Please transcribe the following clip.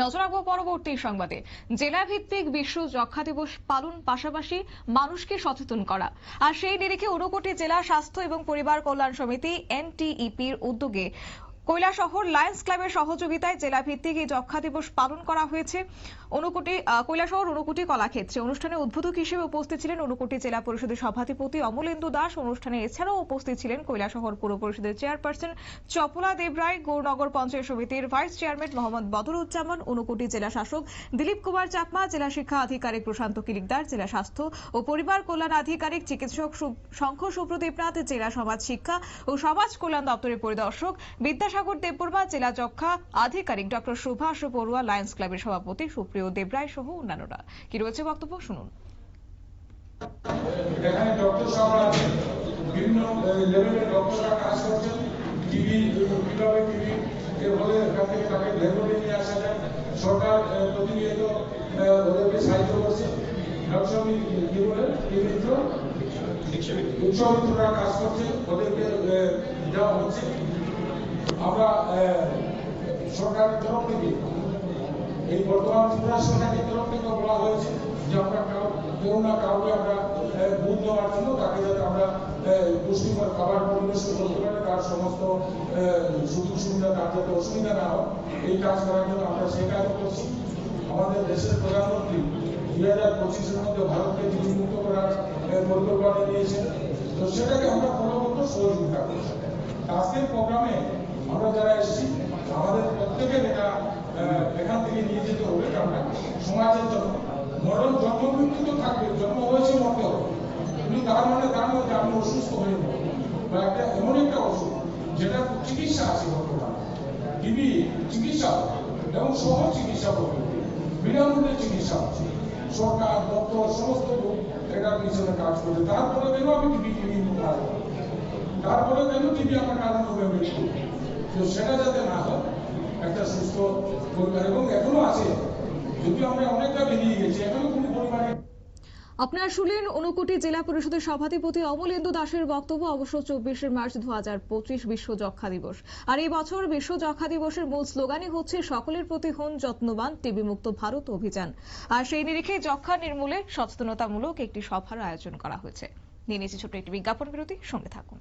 নজর রাখবো পরবর্তী সংবাদে। জেলা ভিত্তিক বিশ্ব যক্ষ্মা দিবস পালন, পাশাপাশি মানুষকে সচেতন করা। আর সেই নিরিখে ঊনকোটি জেলা স্বাস্থ্য এবং পরিবার কল্যাণ সমিতি NTEPর উদ্যোগে কৈলাসহর লায়ন্স ক্লাবের সহযোগিতায় জেলা ভিত্তিক এই যক্ষ্মা দিবস পালন করা হয়েছে কৈলাসহর ঊনকোটি কলাক্ষেত্রে। অনুষ্ঠানে উদ্বোধক হিসেবে উপস্থিত ছিলেন ঊনকোটি জেলা পরিষদের সভাধিপতি অমলেন্দু দাস। অনুষ্ঠানে এছাড়াও উপস্থিত ছিলেন কৈলাসহর পুর পরিষদের চেয়ারপারসন চপলা দেবরায়, গৌরনগর পঞ্চায়েত সমিতির ভাইস চেয়ারম্যান মোহাম্মদ বদরুজ্জামান, ঊনকোটি জেলা শাসক দিলীপ কুমার চাকমা, জেলা শিক্ষা আধিকারিক প্রশান্ত কিলিকদার, জেলা স্বাস্থ্য ও পরিবার কল্যাণ আধিকারিক চিকিৎসক শঙ্খ সুব্রদেবনাথ, জেলা সমাজ শিক্ষা ও সমাজ কল্যাণ দপ্তরের পরিদর্শক বিদ্যাসাগর দেববর্মা, জেলা যক্ষ্মা আধিকারিক ডক্টর সুভাষ বড়ুয়া, লায়ন্স ক্লাবের সভাপতি সুপ্রিয় দেবরায় সহ অন্যান্যরা। কি রয়েছে বক্তব্য শুনুন। এখানে ডক্টর সাহেবরা বিভিন্ন লেভেলের ডক্টররা কাজ করছেন। টিবি কিভাবে টিবি এর ফলে এখান থেকে তাকে লেভেলে নিয়ে আসা যায়, সরকার প্রতিনিয়ত ওদেরকে সাহায্য করছে। ব্যবসা কি বলে উৎসবিত্ররা কাজ করছে, ওদেরকে দেওয়া হচ্ছে। আমরা সরকারের তরফ থেকে এই বর্তমান ত্রিপুরা সরকারের তরফ থেকে বলা হয়েছে যে আমরা কেউ না কাউকে আমরা দুধ দেওয়ার জন্য তাকে যাতে আমরা পুষ্টিকর খাবার পরিবেশন করতে পারি, তার সমস্ত সুযোগ সুবিধা, তার যাতে অসুবিধা না হয়, এই কাজ করার জন্য আমরা সেই কাজ করছি। আমাদের দেশের প্রধানমন্ত্রী 2025-এর মধ্যে ভারতকে টিবি মুক্ত করার পরিকল্পনা নিয়েছেন, তো সেটাকে আমরা ক্রমাগত সহযোগিতা করছি। আজকের প্রোগ্রামে আমরা যারা এসেছি আমাদের প্রত্যেকের এটা এখান থেকে নিয়ে যেতে হবে। আমরা সমাজের জন্য মরণ জন্ম মৃত্যু তো থাকবে, জন্ম হয়েছে মরতে হবে, কিন্তু তার মানে তার মধ্যে আমি অসুস্থ হয়ে পড়বো বা একটা এমন একটা অসুখ যেটা চিকিৎসা আছে বর্তমানে, টিবি চিকিৎসা এবং সহজ চিকিৎসা পদ্ধতি, বিনামূল্যে চিকিৎসা আছে, সরকার দপ্তর সমস্ত লোক এটার পিছনে কাজ করবে। তারপরে কেন আমি টিবি তারপরে কেন টিবি আমার কারণ হবে মৃত্যু, তো সেটা যাতে না হয় একটা সুস্থ পরিবার। এবং এখনো আছে, যদি আমরা অনেকটা বেরিয়ে গেছি, এখনো কোনো পরিবারে। আপনারা শুনলেন ঊনকোটি জেলা পরিষদের সভাধিপতি অমলেন্দু দাসের বক্তব্য। অবশ্য 24শে মার্চ 2025 বিশ্ব যক্ষ্মা দিবস। আর এই বছর বিশ্ব যক্ষ্মা দিবসের মূল স্লোগানই হচ্ছে সকলের প্রতি হন যত্নবান, টিবি মুক্ত ভারত অভিযান। আর সেই নিরিখে যক্ষ্মা নির্মূলে সচেতনতামূলক একটি সভার আয়োজন করা হয়েছে। নিয়ে নিয়েছি ছোট্ট একটি বিজ্ঞাপন বিরতি, সঙ্গে থাকুন।